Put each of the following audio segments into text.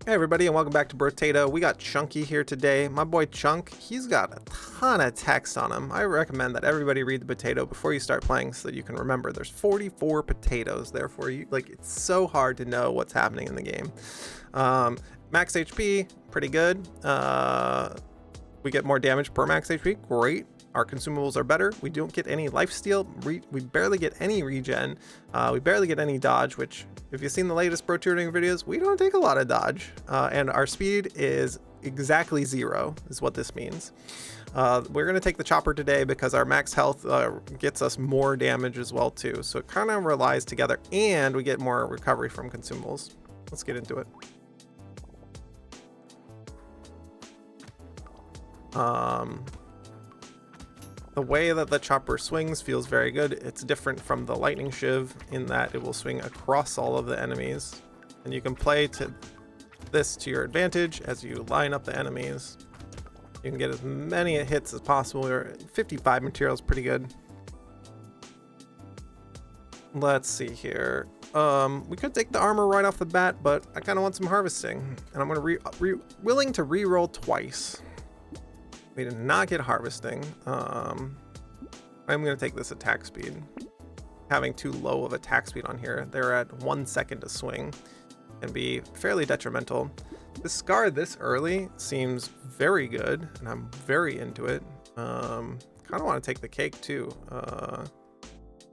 Hey everybody, and welcome back to Brotato. We got Chunky here today. My boy Chunk, he's got a ton of text on him. I recommend that everybody read the potato before you start playing so that you can remember. There's 44 potatoes there for you. Like, it's so hard to know what's happening in the game. Max HP, pretty good. We get more damage per max HP, great. Our consumables are better. We don't get any lifesteal. We barely get any regen. We barely get any dodge, which if you've seen the latest Brotutoring videos, we don't take a lot of dodge. And our speed is exactly 0 is what this means. We're gonna take the chopper today because our max health gets us more damage as well too. So it kind of relies together, and we get more recovery from consumables. Let's get into it. The way that the chopper swings feels very good. It's different from the lightning shiv in that it will swing across all of the enemies, and you can play to this to your advantage as you line up the enemies. You can get as many hits as possible. 55 material is pretty good. Let's see here. We could take the armor right off the bat, but I kind of want some harvesting, and I'm gonna willing to re-roll twice. We did not get harvesting. I'm gonna take this attack speed. Having too low of attack speed on here, they're at 1 second to swing, can be fairly detrimental. This scar this early seems very good, and I'm very into it. Kind of want to take the cake too.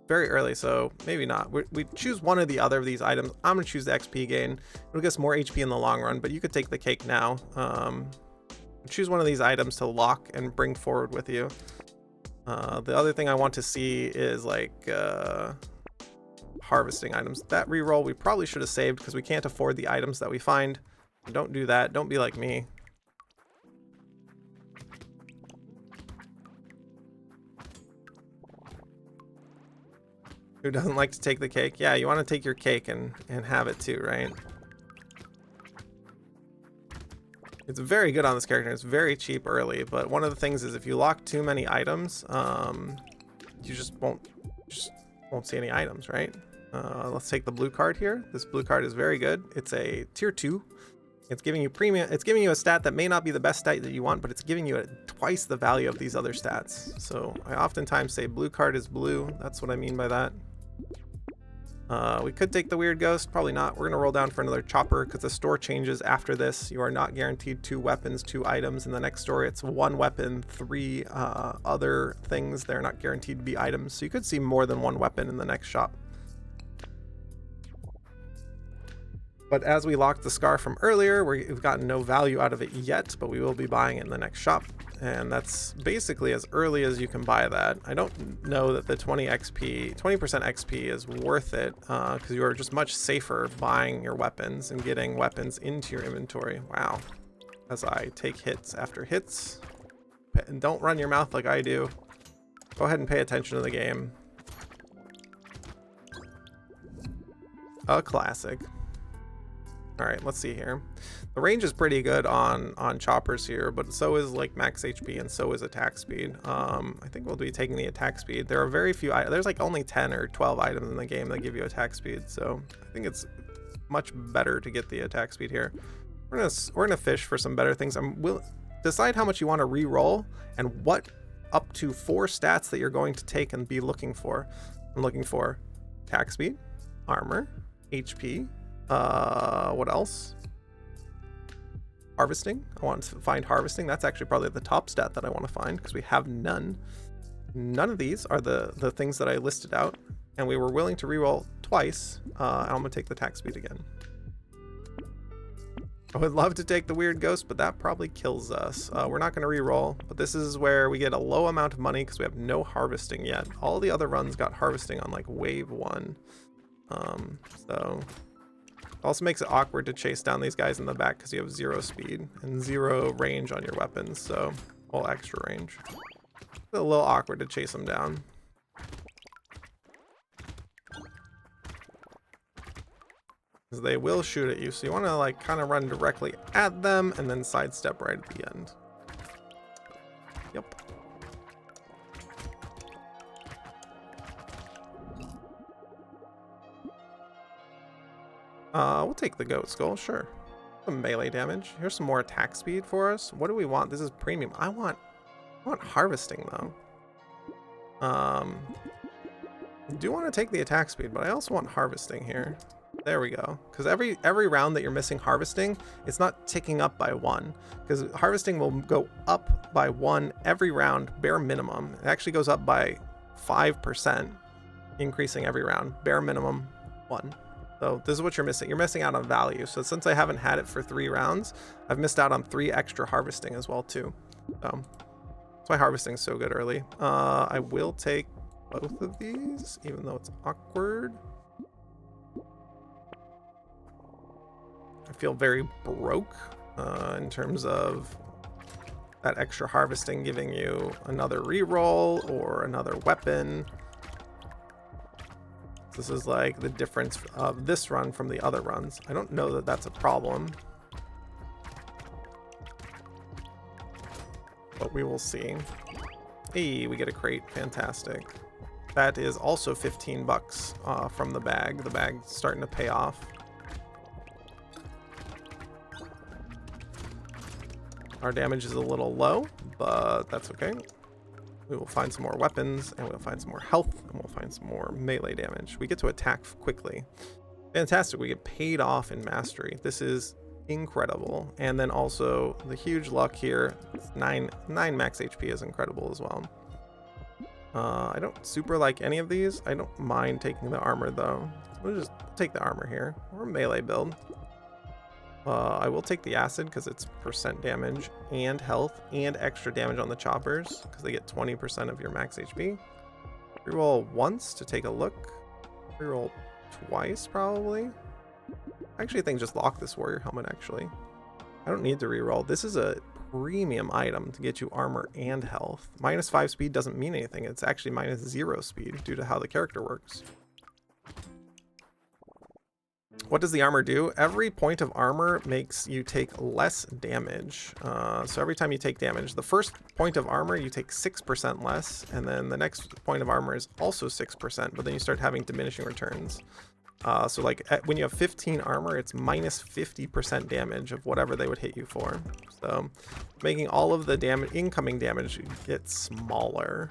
Very early, so maybe not. We choose one or the other of these items. I'm gonna choose the XP gain. It'll get us more HP in the long run, but you could take the cake now. Choose one of these items to lock and bring forward with you. The other thing I want to see is like harvesting items. That reroll we probably should have saved because we can't afford the items that we find. Don't do that. Don't be like me. Who doesn't like to take the cake? Yeah, you want to take your cake and have it too, right? It's very good on this character. It's very cheap early, but one of the things is if you lock too many items, you just won't see any items, right? Let's take the blue card here. This blue card is very good. It's a tier 2. It's giving you premium. It's giving you a stat that may not be the best stat that you want, but it's giving you twice the value of these other stats. So I oftentimes say blue card is blue. That's what I mean by that. We could take the weird ghost, probably not. We're gonna roll down for another chopper because the store changes after this. You are not guaranteed 2 weapons, 2 items. In the next store, it's 1 weapon, 3 other things. They're not guaranteed to be items. So you could see more than 1 weapon in the next shop. But as we locked the scar from earlier, we've gotten no value out of it yet, but we will be buying it in the next shop. And that's basically as early as you can buy that. I don't know that the 20% XP is worth it because you are just much safer buying your weapons and getting weapons into your inventory. Wow. As I take hits after hits. And don't run your mouth like I do. Go ahead and pay attention to the game. A classic. All right, let's see here. The range is pretty good on choppers here, but so is like max HP and so is attack speed. I think we'll be taking the attack speed. There are very few, there's like only 10 or 12 items in the game that give you attack speed. So I think it's much better to get the attack speed here. We're gonna fish for some better things. We'll decide how much you want to re-roll and what up to 4 stats that you're going to take and be looking for. I'm looking for attack speed, armor, HP, what else? Harvesting. I want to find harvesting. That's actually probably the top stat that I want to find because we have none. None of these are the things that I listed out, and we were willing to reroll twice. I'm gonna take the attack speed again. I would love to take the weird ghost, but that probably kills us. We're not gonna reroll, but this is where we get a low amount of money because we have no harvesting yet. All the other runs got harvesting on like wave 1. So also makes it awkward to chase down these guys in the back because you have 0 speed and 0 range on your weapons, so all extra range. It's a little awkward to chase them down. Because they will shoot at you, so you want to like kind of run directly at them and then sidestep right at the end. Yep. We'll take the goat skull, sure. some melee damage. Here's some more attack speed for us. What do we want? This is premium. I want harvesting though. I do want to take the attack speed, but I also want harvesting here. There we go. Because every round that you're missing harvesting, it's not ticking up by 1. Because harvesting will go up by 1 every round, bare minimum. It actually goes up by 5%, increasing every round, bare minimum 1. So this is what you're missing. You're missing out on value. So since I haven't had it for 3 rounds, I've missed out on 3 extra harvesting as well too. So that's why harvesting is so good early. I will take both of these, even though it's awkward. I feel very broke in terms of that extra harvesting giving you another reroll or another weapon. This is like the difference of this run from the other runs. I don't know that that's a problem, but we will see. Hey, we get a crate. Fantastic. That is also 15 bucks from the bag. The bag's starting to pay off. Our damage is a little low, but that's okay. We will find some more weapons, and we'll find some more health, and we'll find some more melee damage. We get to attack quickly. Fantastic. We get paid off in mastery. This is incredible. And then also the huge luck here. 9 max HP is incredible as well. I don't super like any of these. I don't mind taking the armor though. We'll just take the armor here. We're a melee build. I will take the acid because it's % damage and health and extra damage on the choppers because they get 20% of your max HP. Reroll once to take a look. Reroll twice probably. Actually, I think just lock this warrior helmet actually. I don't need to reroll. This is a premium item to get you armor and health. -5 speed doesn't mean anything. It's actually -0 speed due to how the character works. What does the armor do? Every point of armor makes you take less damage. So every time you take damage, the first point of armor, you take 6% less. And then the next point of armor is also 6%, but then you start having diminishing returns. So like when you have 15 armor, it's -50% damage of whatever they would hit you for. So making all of the damage, incoming damage get smaller.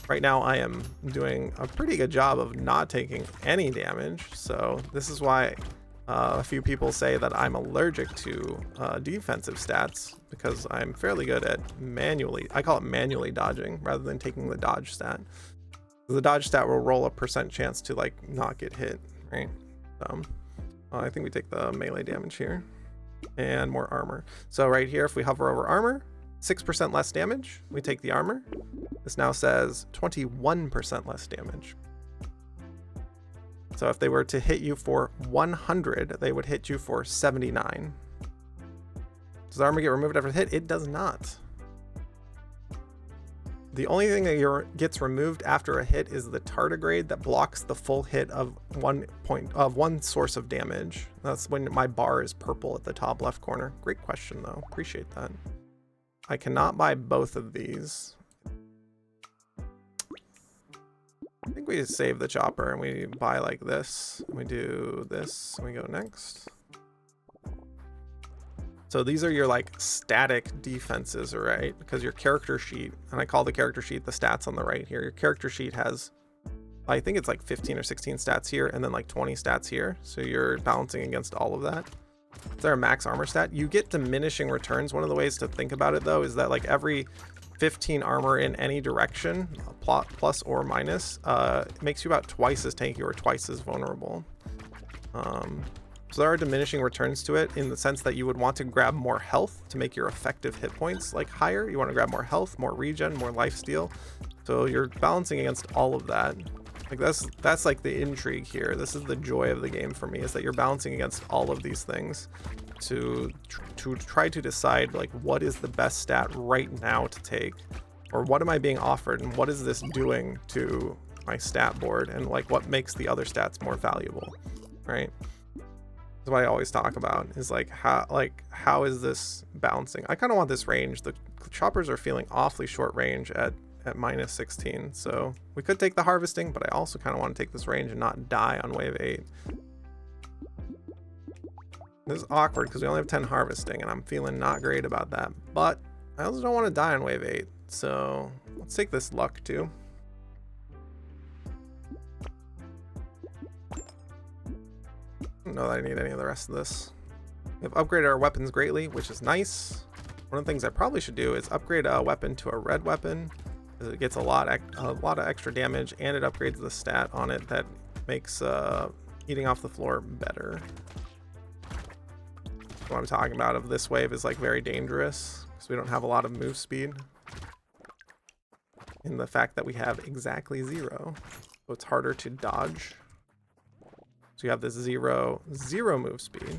Right now I am doing a pretty good job of not taking any damage. So this is why a few people say that I'm allergic to defensive stats, because I'm fairly good at I call it manually dodging rather than taking the dodge stat. The dodge stat will roll a % chance to like not get hit, right? I think we take the melee damage here and more armor. So right here, if we hover over armor, 6% less damage, we take the armor. This now says 21% less damage. So if they were to hit you for 100, they would hit you for 79. Does the armor get removed after the hit? It does not. The only thing that gets removed after a hit is the tardigrade that blocks the full hit of one source of damage. That's when my bar is purple at the top left corner. Great question though, appreciate that. I cannot buy both of these. I think we just save the chopper and we buy like this. We do this and we go next. So these are your like static defenses, right? Because your character sheet, and I call the character sheet the stats on the right here. Your character sheet has, I think it's like 15 or 16 stats here and then like 20 stats here. So you're balancing against all of that. Is there a max armor stat? You get diminishing returns. One of the ways to think about it though is that like every 15 armor in any direction, plus or minus, makes you about twice as tanky or twice as vulnerable. So there are diminishing returns to it in the sense that you would want to grab more health to make your effective hit points like higher. You want to grab more health, more regen, more lifesteal. So you're balancing against all of that. Like that's like the intrigue here. This is the joy of the game for me, is that you're balancing against all of these things to try to decide like what is the best stat right now to take, or what am I being offered and what is this doing to my stat board, and like what makes the other stats more valuable, right? That's what I always talk about, is like how is this balancing? I kind of want this range. The choppers are feeling awfully short range at -16, so we could take the harvesting, but I also kind of want to take this range and not die on wave 8. This is awkward because we only have 10 harvesting, and I'm feeling not great about that. But I also don't want to die on wave 8, so let's take this luck too. I don't know that I need any of the rest of this. We've upgraded our weapons greatly, which is nice. One of the things I probably should do is upgrade a weapon to a red weapon, because it gets a lot of extra damage, and it upgrades the stat on it that makes eating off the floor better. What I'm talking about of this wave is like very dangerous because we don't have a lot of move speed, in the fact that we have exactly 0, so it's harder to dodge. So you have this 0 move speed.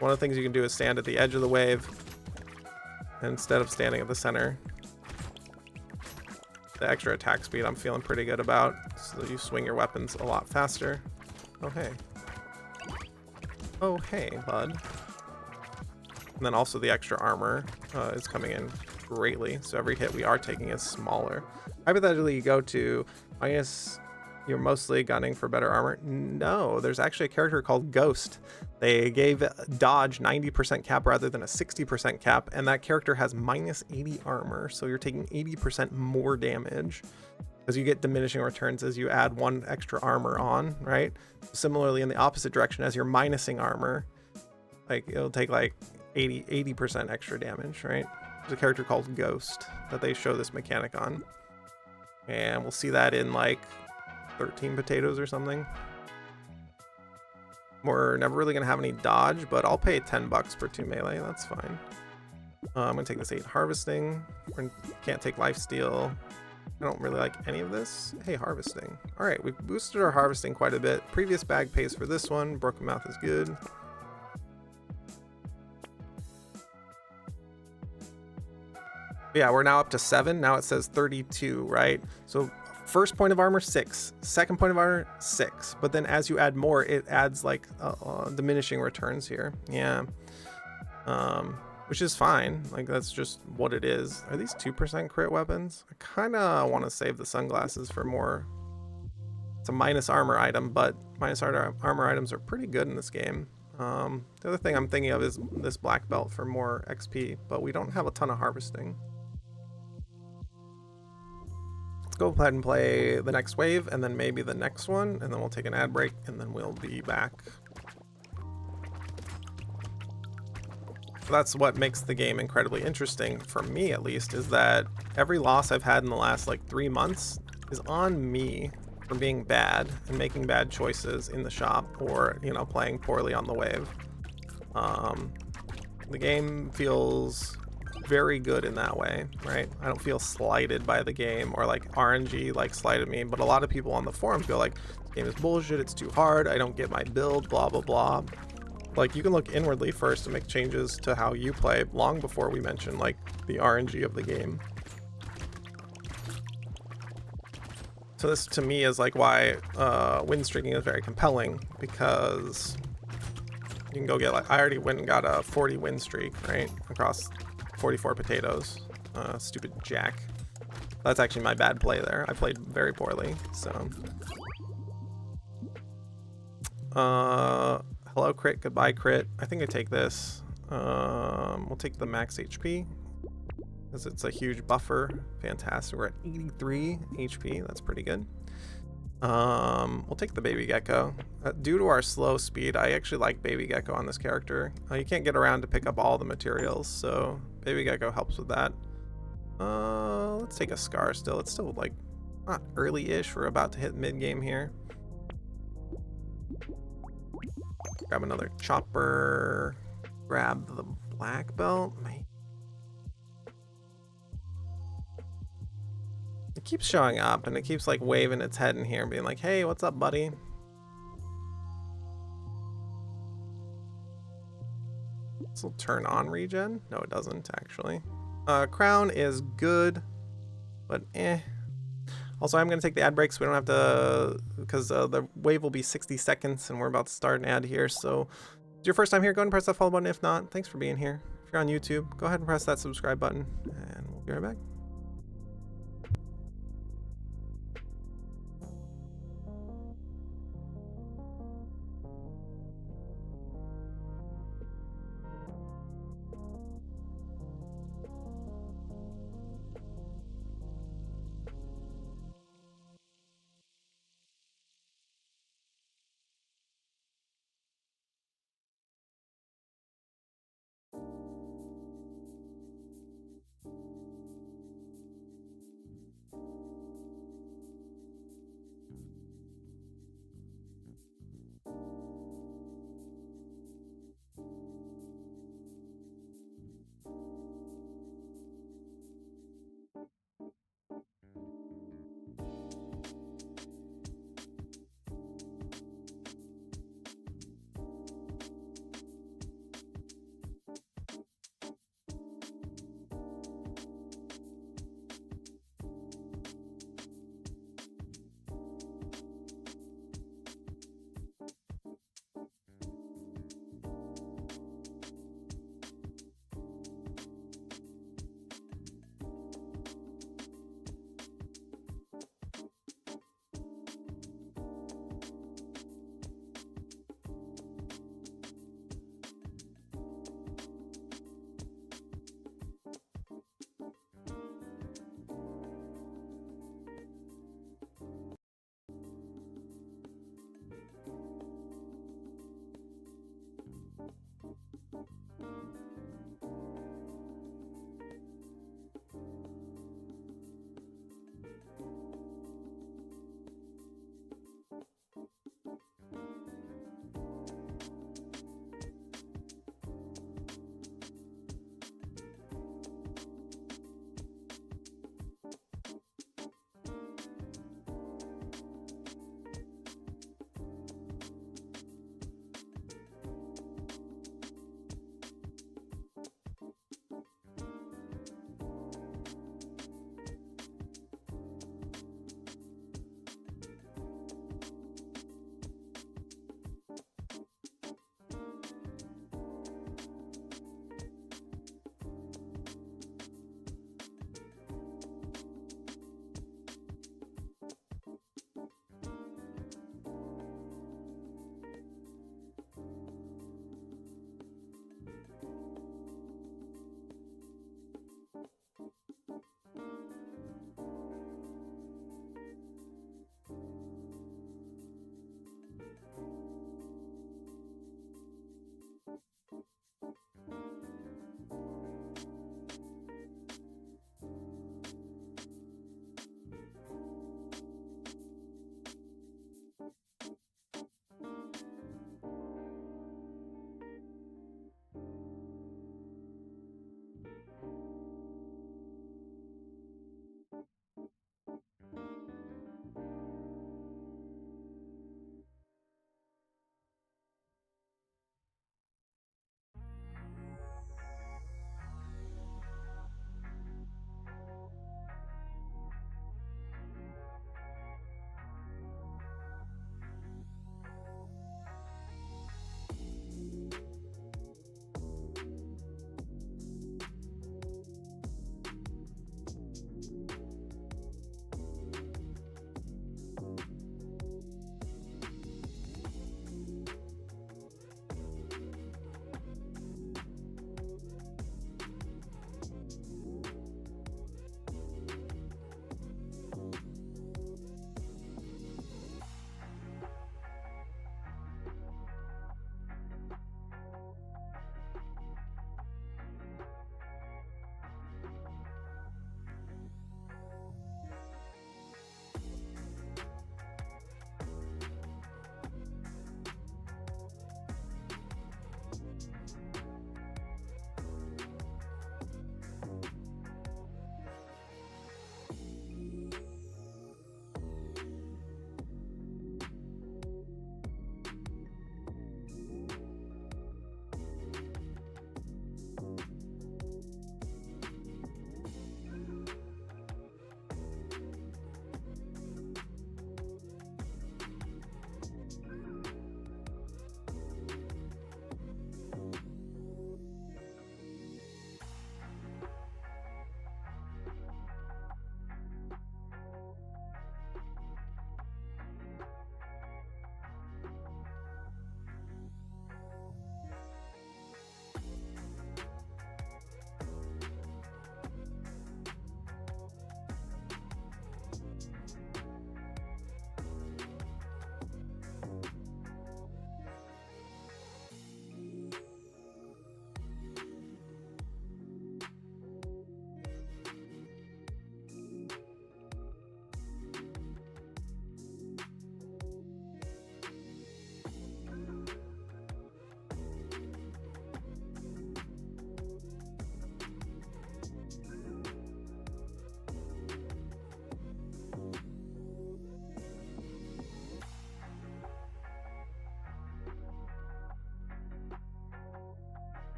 One of the things you can do is stand at the edge of the wave instead of standing at the center. The extra attack speed I'm feeling pretty good about, so you swing your weapons a lot faster. Oh hey. Oh hey, bud. And then also the extra armor is coming in greatly, so every hit we are taking is smaller. Hypothetically, you go to minus, you're mostly gunning for better armor. No, there's actually a character called Ghost. They gave dodge 90% cap rather than a 60% cap, and that character has minus 80 armor, so you're taking 80% more damage, because you get diminishing returns as you add 1 extra armor on, right? Similarly, in the opposite direction, as you're minusing armor, like it'll take like 80% extra damage, right? There's a character called Ghost that they show this mechanic on, and we'll see that in like 13 potatoes or something. We're never really gonna have any dodge, but I'll pay $10 per 2 melee. That's fine. I'm gonna take this 8 harvesting. Can't take lifesteal. I don't really like any of this. Hey, harvesting. All right, we've boosted our harvesting quite a bit. Previous bag pays for this one. Broken mouth is good. Yeah, we're now up to 7. Now it says 32, right? So first point of armor 6, second point of armor 6, but then as you add more, it adds like diminishing returns here. Yeah, which is fine. Like that's just what it is. Are these 2% crit weapons? I kind of want to save the sunglasses for more. It's a minus armor item, but minus armor items are pretty good in this game. The other thing I'm thinking of is this black belt for more XP, but we don't have a ton of harvesting. Let's go ahead and play the next wave and then maybe the next one, and then we'll take an ad break and then we'll be back. That's what makes the game incredibly interesting, for me at least, is that every loss I've had in the last like 3 months is on me for being bad and making bad choices in the shop, or, you know, playing poorly on the wave. The game feels very good in that way, right? I don't feel slighted by the game, or like RNG like slighted me, but a lot of people on the forum feel like this game is bullshit, it's too hard, I don't get my build, blah blah blah. Like, you can look inwardly first and make changes to how you play long before we mention like the RNG of the game. So this to me is like why win streaking is very compelling, because you can go get, like, I already went and got a 40 win streak, right, across 44 potatoes. Stupid Jack. That's actually my bad play there. I played very poorly, so. Hello crit, goodbye crit. I think I take this. We'll take the max HP, because it's a huge buffer. Fantastic. We're at 83 HP. That's pretty good. We'll take the baby gecko. Due to our slow speed, I actually like baby gecko on this character. You can't get around to pick up all the materials, so baby gecko helps with that. Let's take a scar still. It's still like not early-ish. We're about to hit mid-game here. Grab another chopper. Grab the black belt. It keeps showing up and it keeps like waving its head in here and being like, hey, what's up, buddy? This will turn on regen. No, it doesn't actually. Crown is good, but eh. Also, I'm going to take the ad break so we don't have to, because the wave will be 60 seconds and we're about to start an ad here. So if it's your first time here, go ahead and press that follow button. If not, thanks for being here. If you're on YouTube, go ahead and press that subscribe button and we'll be right back.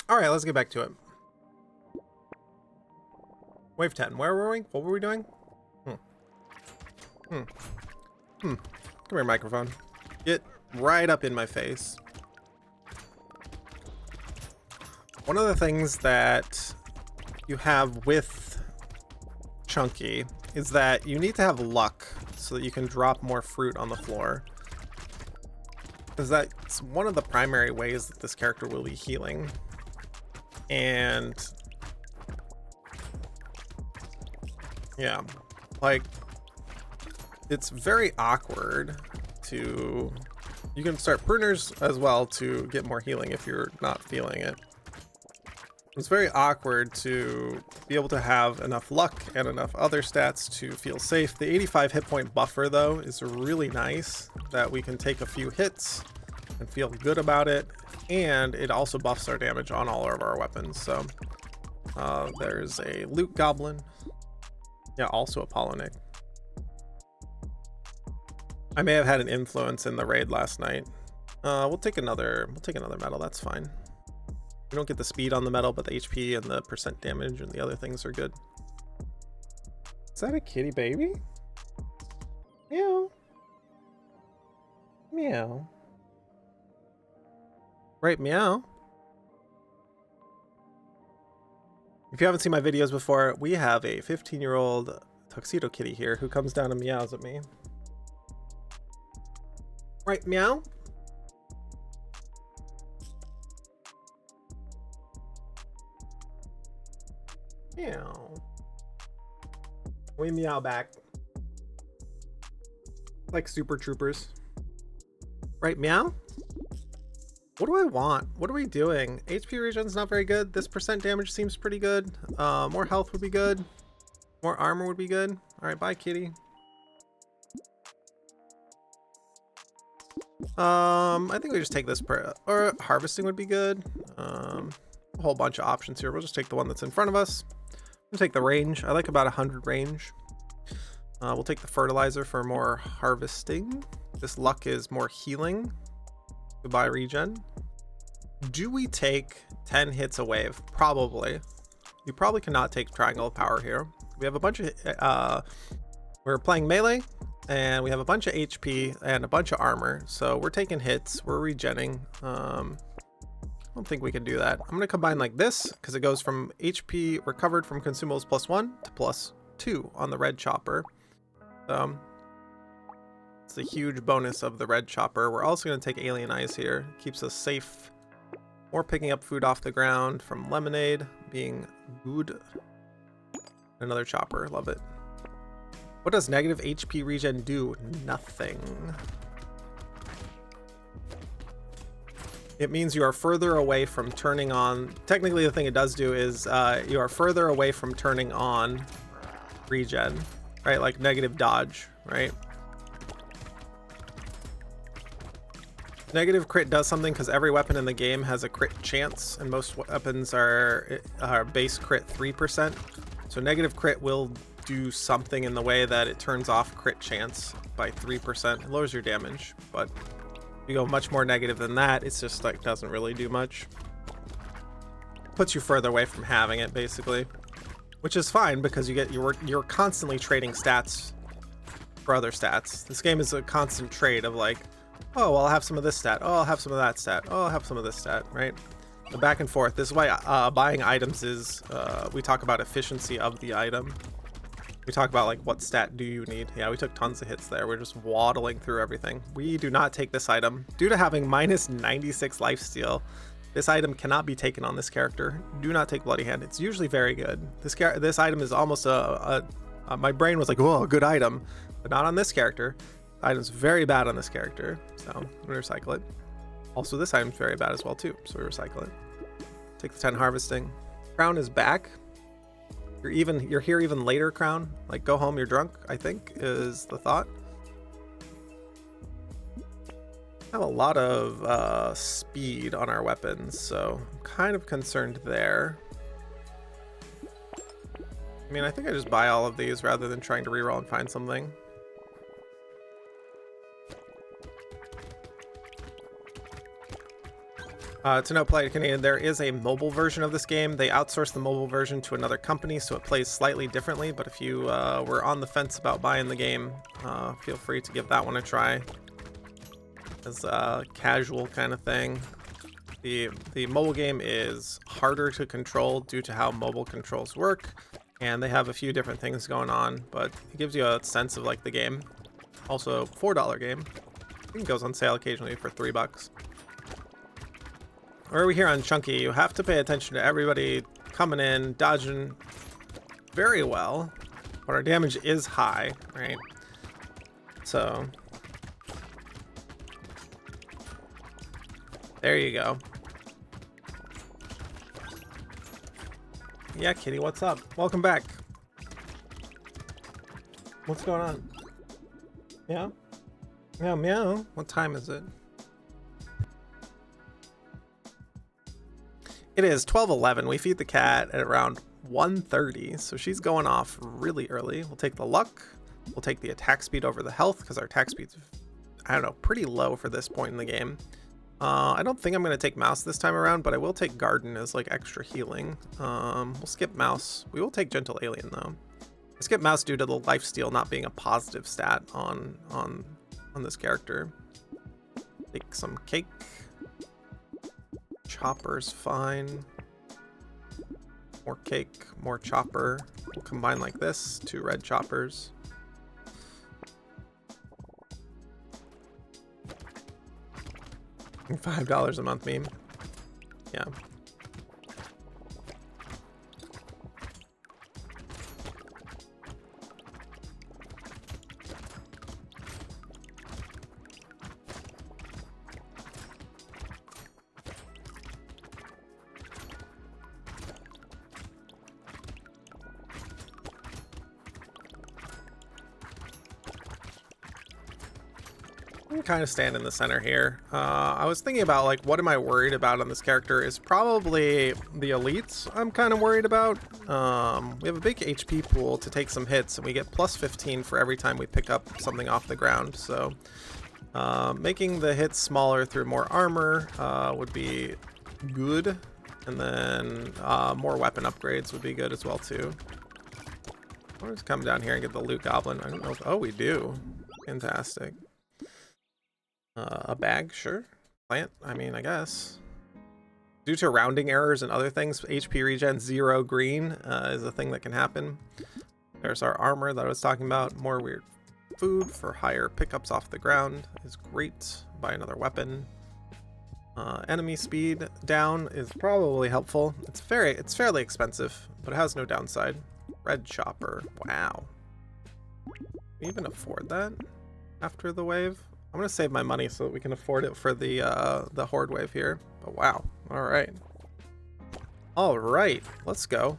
All right, let's get back to it. Wave 10. Where were we? What were we doing? Come here, microphone. Get right up in my face. One of the things that you have with Chunky is that you need to have luck so that you can drop more fruit on the floor. Because that's one of the primary ways that this character will be healing. And yeah, like, it's very awkward to... You can start pruners as well to get more healing if you're not feeling it. It's very awkward to be able to have enough luck and enough other stats to feel safe. The 85 hit point buffer, though, is really nice, that we can take a few hits and feel good about it. And it also buffs our damage on all of our weapons. So there's a loot goblin. Yeah, also a Polynic. I may have had an influence in the raid last night. We'll take another medal. That's fine. We don't get the speed on the medal, but the HP and the percent damage and the other things are good. Is that a kitty baby? Meow. Meow. Right, meow. If you haven't seen my videos before, we have a 15-year-old tuxedo kitty here who comes down and meows at me. Right, meow? Meow. We meow back. Like Super Troopers. Right, meow? What do I want? What are we doing? HP regen's not very good. This percent damage seems pretty good. More health would be good. More armor would be good. All right, bye, kitty. I think we just take this or harvesting would be good. A whole bunch of options here. We'll just take the one that's in front of us. We'll take the range. I like about 100 range. We'll take the fertilizer for more harvesting. This luck is more healing. Goodbye, regen. Do we take 10 hits a wave? Probably. You probably cannot take triangle of power here. We have a bunch of we're playing melee, and we have a bunch of HP and a bunch of armor, so we're taking hits, we're regenning. I don't think we can do that. I'm gonna combine like this because it goes from HP recovered from consumables +1 to +2 on the red chopper. It's a huge bonus of the red chopper. We're also going to take Alien Eyes here. Keeps us safe. More picking up food off the ground from Lemonade being good. Another chopper. Love it. What does negative HP regen do? Nothing. It means you are further away from turning on... Technically, the thing it does do is you are further away from turning on regen. Right? Like negative dodge. Right? Negative crit does something because every weapon in the game has a crit chance, and most weapons are base crit 3%. So negative crit will do something in the way that it turns off crit chance by 3%. It lowers your damage, but if you go much more negative than that, it's just like doesn't really do much. Puts you further away from having it, basically, which is fine because you're constantly trading stats for other stats. This game is a constant trade of like, oh, well, I'll have some of this stat. Oh, I'll have some of that stat. Oh, I'll have some of this stat, right? The back and forth. This is why buying items is, we talk about efficiency of the item. We talk about like what stat do you need. Yeah, we took tons of hits there. We're just waddling through everything. We do not take this item. Due to having minus 96 lifesteal, this item cannot be taken on this character. Do not take Bloody Hand. It's usually very good. This item is almost my brain was like, oh, a good item, but not on this character. The item's very bad on this character, so we recycle it. Also, this item's very bad as well too, so we recycle it. Take the 10 harvesting. Crown is back. You're here even later, Crown. Like, go home, you're drunk, I think, is the thought. Have a lot of speed on our weapons, so I'm kind of concerned there. I mean, I think I just buy all of these rather than trying to reroll and find something. To note, Polite Canadian, there is a mobile version of this game. They outsourced the mobile version to another company, so it plays slightly differently. But if you were on the fence about buying the game, feel free to give that one a try. As a casual kind of thing. The mobile game is harder to control due to how mobile controls work, and they have a few different things going on, but it gives you a sense of like the game. Also, $4 game. I think it goes on sale occasionally for $3. Where are we here on Chunky? You have to pay attention to everybody coming in, dodging very well, but our damage is high, right? So there you go. Yeah, Kitty, what's up? Welcome back. What's going on? Yeah? Meow, meow. What time is it? It is 12:11. We feed the cat at around 1:30, so she's going off really early. We'll take the luck. We'll take the attack speed over the health, because our attack speed's, I don't know, pretty low for this point in the game. I don't think I'm going to take mouse this time around, but I will take garden as like extra healing. We'll skip mouse. We will take gentle alien though. I skip mouse due to the lifesteal not being a positive stat on this character. Take some cake. Chopper's fine. More cake, more chopper. We'll combine like this, 2 red choppers. $5 a month meme. Yeah. Kind of stand in the center here. I was thinking about like what am I worried about on this character is probably the elites I'm kind of worried about. We have a big HP pool to take some hits, and we get plus 15 for every time we pick up something off the ground, so making the hits smaller through more armor would be good, and then more weapon upgrades would be good as well too. I'll just come down here and get the loot goblin. I don't know if, oh, we do. Fantastic. A bag, sure. Plant, I mean, I guess. Due to rounding errors and other things, HP regen 0 green is a thing that can happen. There's our armor that I was talking about. More weird food for higher pickups off the ground is great. Buy another weapon. Enemy speed down is probably helpful. It's fairly expensive, but it has no downside. Red chopper, wow. Can we even afford that after the wave? I'm gonna save my money so that we can afford it for the horde wave here. But wow, all right, let's go.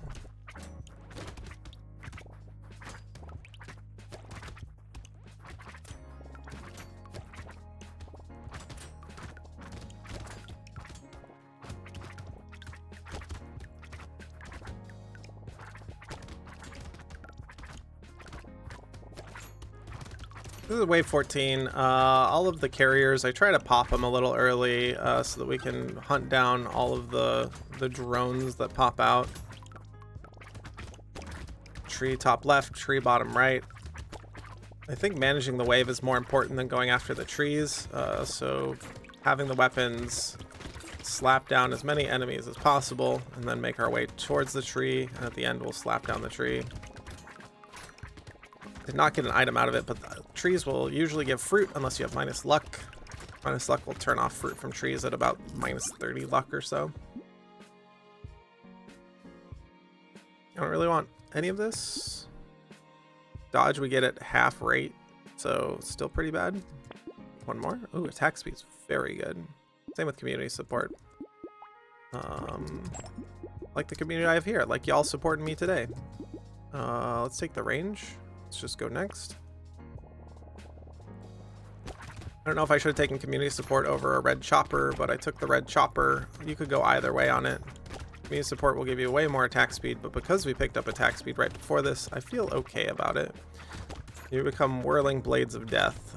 This is wave 14. All of the carriers, I try to pop them a little early so that we can hunt down all of the drones that pop out. Tree top left, tree bottom right. I think managing the wave is more important than going after the trees. So having the weapons slap down as many enemies as possible and then make our way towards the tree. And at the end, we'll slap down the tree. Did not get an item out of it, but trees will usually give fruit unless you have minus luck. Minus luck will turn off fruit from trees at about minus 30 luck or so. I don't really want any of this. Dodge we get at half rate, so still pretty bad. One more. Ooh, attack speed's very good. Same with community support. Like the community I have here, like y'all supporting me today. Let's take the range. Let's just go next. I don't know if I should have taken community support over a red chopper, but I took the red chopper. You could go either way on it. Community support will give you way more attack speed, but because we picked up attack speed right before this, I feel okay about it. You become whirling blades of death.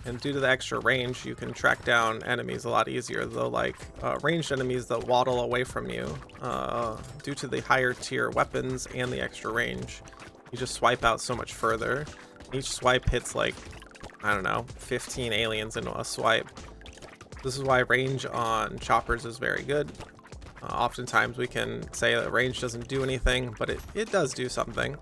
And due to the extra range, you can track down enemies a lot easier, though like ranged enemies that waddle away from you, due to the higher tier weapons and the extra range, you just swipe out so much further. Each swipe hits like, I don't know, 15 aliens in a swipe. This is why range on choppers is very good. Oftentimes we can say that range doesn't do anything, but it does do something.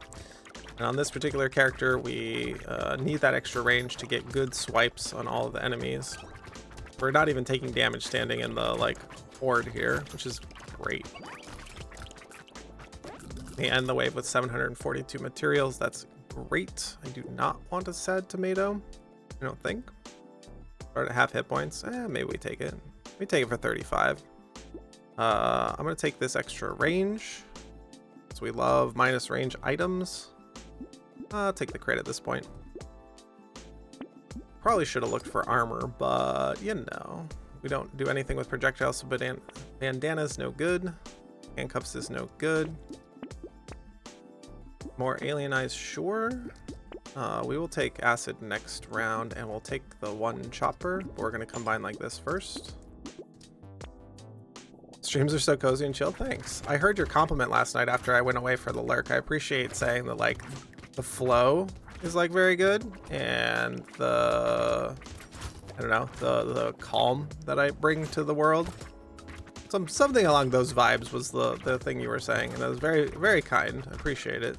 And on this particular character, we need that extra range to get good swipes on all of the enemies. We're not even taking damage standing in the like horde here, which is great. We end the wave with 742 materials. That's great. I do not want a sad tomato. I don't think. Start at half hit points. Maybe we take it. We take it for 35. I'm gonna take this extra range. So we love minus range items. I'll take the crit at this point. Probably should have looked for armor, but you know, we don't do anything with projectiles, so bandana's no good. Handcuffs is no good. More alien eyes, sure. We will take acid next round, and we'll take the one chopper. But we're gonna combine like this first. Streams are so cozy and chill. Thanks. I heard your compliment last night after I went away for the lurk. I appreciate saying that like the flow is like very good, and the I don't know, the calm that I bring to the world. Something along those vibes was the thing you were saying, and that was very, very kind. I appreciate it.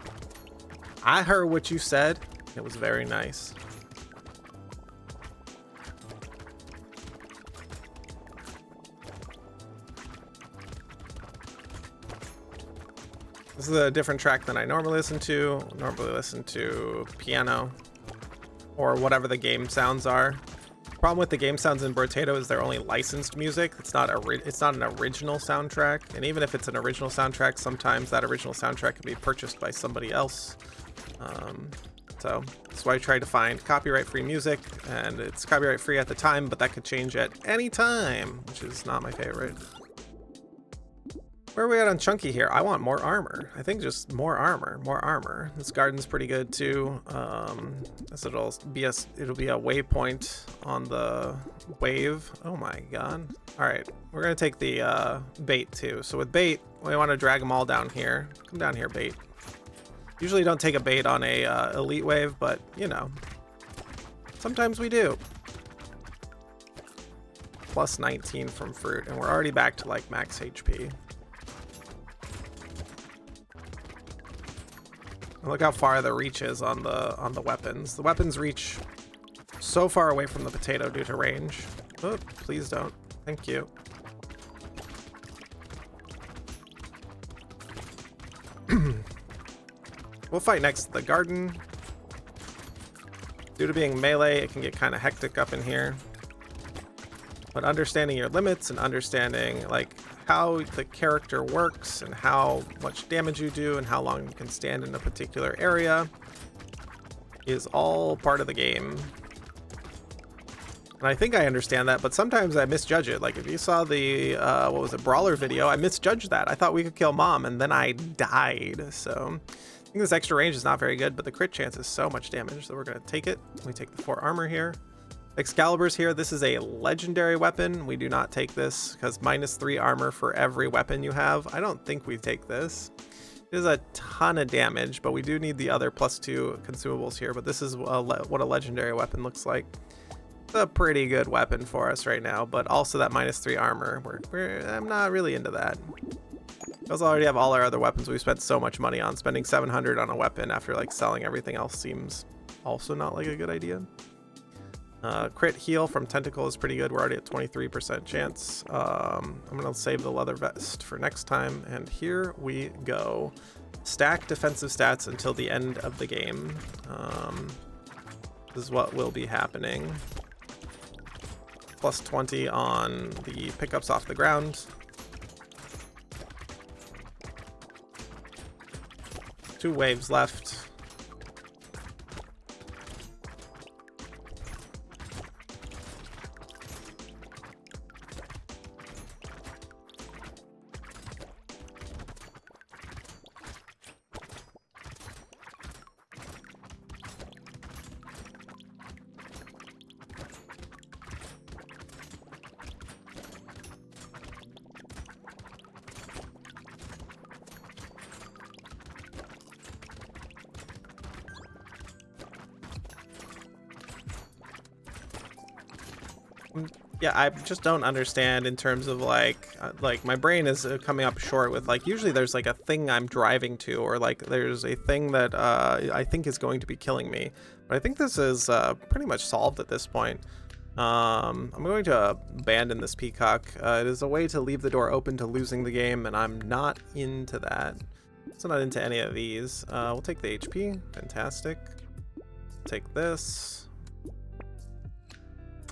I heard what you said. It was very nice. This is a different track than I normally listen to. Normally listen to piano or whatever the game sounds are. Problem with the game sounds in Brotato is they're only licensed music. It's not an original soundtrack, and even if it's an original soundtrack, sometimes that original soundtrack can be purchased by somebody else. So that's why I try to find copyright-free music, and it's copyright-free at the time, but that could change at any time, which is not my favorite. Where are we at on Chunky here? I want more armor. I think just more armor. This garden's pretty good too. This it'll be a waypoint on the wave. Oh my god. All right, we're gonna take the bait too. So with bait, we want to drag them all down here. Come down here, bait. Usually don't take a bait on a elite wave, but you know, sometimes we do. Plus 19 from fruit, and we're already back to like max HP. Look how far the reach is on the weapons. The weapons reach so far away from the potato due to range. Oh, please don't. Thank you. We'll fight next to the garden. Due to being melee, it can get kind of hectic up in here. But understanding your limits and understanding like how the character works and how much damage you do and how long you can stand in a particular area is all part of the game. And I think I understand that, but sometimes I misjudge it. Like if you saw the, what was it, Brawler video, I misjudged that. I thought we could kill Mom, and then I died. So I think this extra range is not very good, but the crit chance is so much damage, so we're gonna take it. We take the 4 armor here. Excalibur's here. This is a legendary weapon. We do not take this because -3 armor for every weapon you have. I don't think we take this. It is a ton of damage, but we do need the other +2 consumables here. But this is what a legendary weapon looks like. It's a pretty good weapon for us right now, but also that -3 armor. I'm not really into that. We also already have all our other weapons we spent so much money on. Spending 700 on a weapon after like selling everything else seems also not like a good idea. Crit heal from tentacle is pretty good. We're already at 23% chance. I'm gonna save the leather vest for next time, and here we go. Stack defensive stats until the end of the game. This is what will be happening. Plus 20 on the pickups off the ground. 2 waves left. Yeah, I just don't understand in terms of like my brain is coming up short with like, usually there's like a thing I'm driving to, or like there's a thing that I think is going to be killing me. But I think this is pretty much solved at this point. I'm going to abandon this peacock. It is a way to leave the door open to losing the game, and I'm not into that. So not into any of these. We'll take the HP. Fantastic. Take this.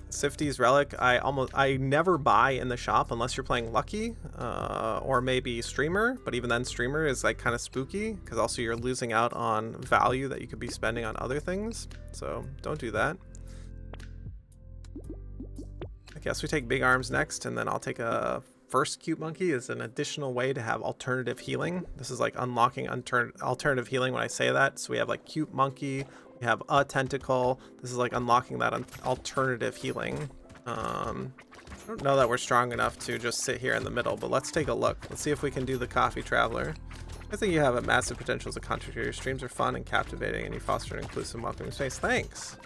Sifty's Relic, I never buy in the shop unless you're playing Lucky, or maybe Streamer, but even then Streamer is like kind of spooky, because also you're losing out on value that you could be spending on other things, so don't do that. I guess we take Big Arms next, and then I'll take a first Cute Monkey as an additional way to have alternative healing. This is like unlocking alternative healing when I say that, so we have like Cute Monkey, we have a tentacle. This is like unlocking that alternative healing. I don't know that we're strong enough to just sit here in the middle, but let's take a look. Let's see if we can do the Coffee Traveler. I think you have a massive potential as a contributor. Your streams are fun and captivating, and you foster an inclusive, welcoming space. Thanks.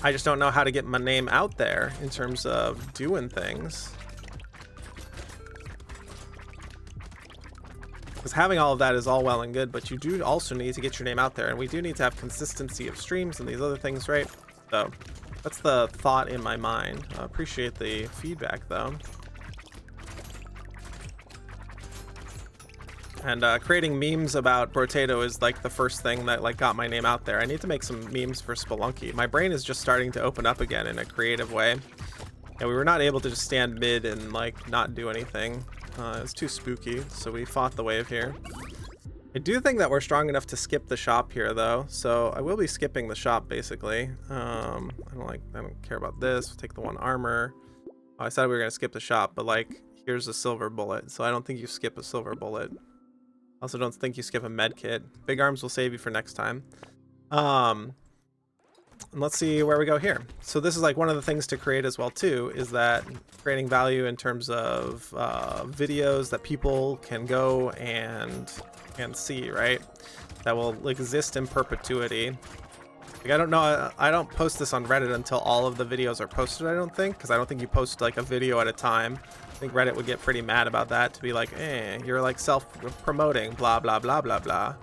I just don't know how to get my name out there in terms of doing things. Because having all of that is all well and good, but you do also need to get your name out there, and we do need to have consistency of streams and these other things, right? So that's the thought in my mind. I appreciate the feedback, though. And creating memes about Brotato is like the first thing that like got my name out there. I need to make some memes for Spelunky. My brain is just starting to open up again in a creative way. And we were not able to just stand mid and like not do anything. It was too spooky, so we fought the wave here. I do think that we're strong enough to skip the shop here, though, so I will be skipping the shop basically. I don't care about this. We'll take the 1 armor. Oh, I said we were gonna skip the shop, but like here's a silver bullet, so I don't think you skip a silver bullet. Also don't think you skip a med kit. Big Arms will save you for next time. And let's see where we go here. So this is like one of the things to create as well too, is that creating value in terms of videos that people can go and see, right? That will exist in perpetuity. Like, I don't know, I don't post this on Reddit until all of the videos are posted, I don't think, because I don't think you post like a video at a time. I think Reddit would get pretty mad about that, to be like, you're like self-promoting, blah, blah, blah, blah, blah.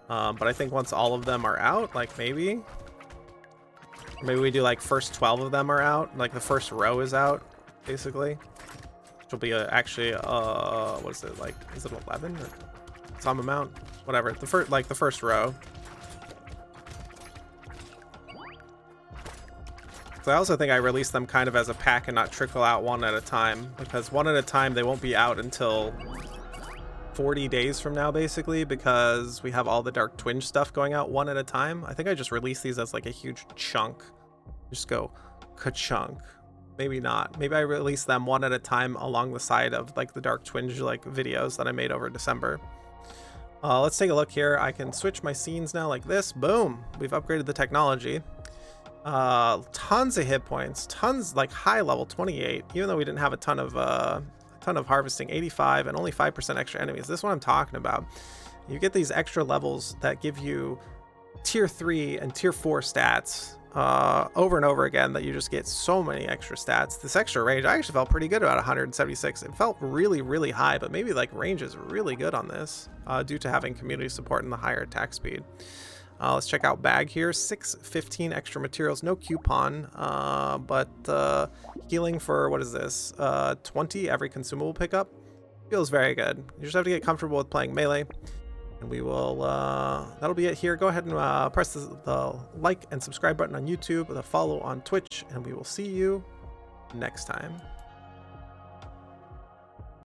But I think once all of them are out, like maybe we do like first 12 of them are out, like the first row is out, basically. Which will be actually, what is it, like, is it 11 or some amount? Whatever, the first row. So I also think I release them kind of as a pack and not trickle out one at a time, because one at a time they won't be out until 40 days from now, basically, because we have all the Dark Twinge stuff going out one at a time. I think I just release these as like a huge chunk. Just go ka-chunk. Maybe not. Maybe I release them one at a time along the side of like the Dark Twinge like videos that I made over December. Let's take a look here. I can switch my scenes now like this. Boom. We've upgraded the technology. Tons of hit points, tons, like high level 28, even though we didn't have a ton of harvesting, 85 and only 5% extra enemies. This is what I'm talking about. You get these extra levels that give you tier 3 and tier 4 stats over and over again, that you just get so many extra stats. This extra range, I actually felt pretty good about 176. It felt really, really high, but maybe like range is really good on this due to having community support and the higher attack speed. Let's check out bag here. 615 extra materials, no coupon, but healing for, what is this, 20 every consumable pickup. Feels very good. You just have to get comfortable with playing melee, and we will, that'll be it here. Go ahead and press the like and subscribe button on YouTube, the follow on Twitch, and we will see you next time.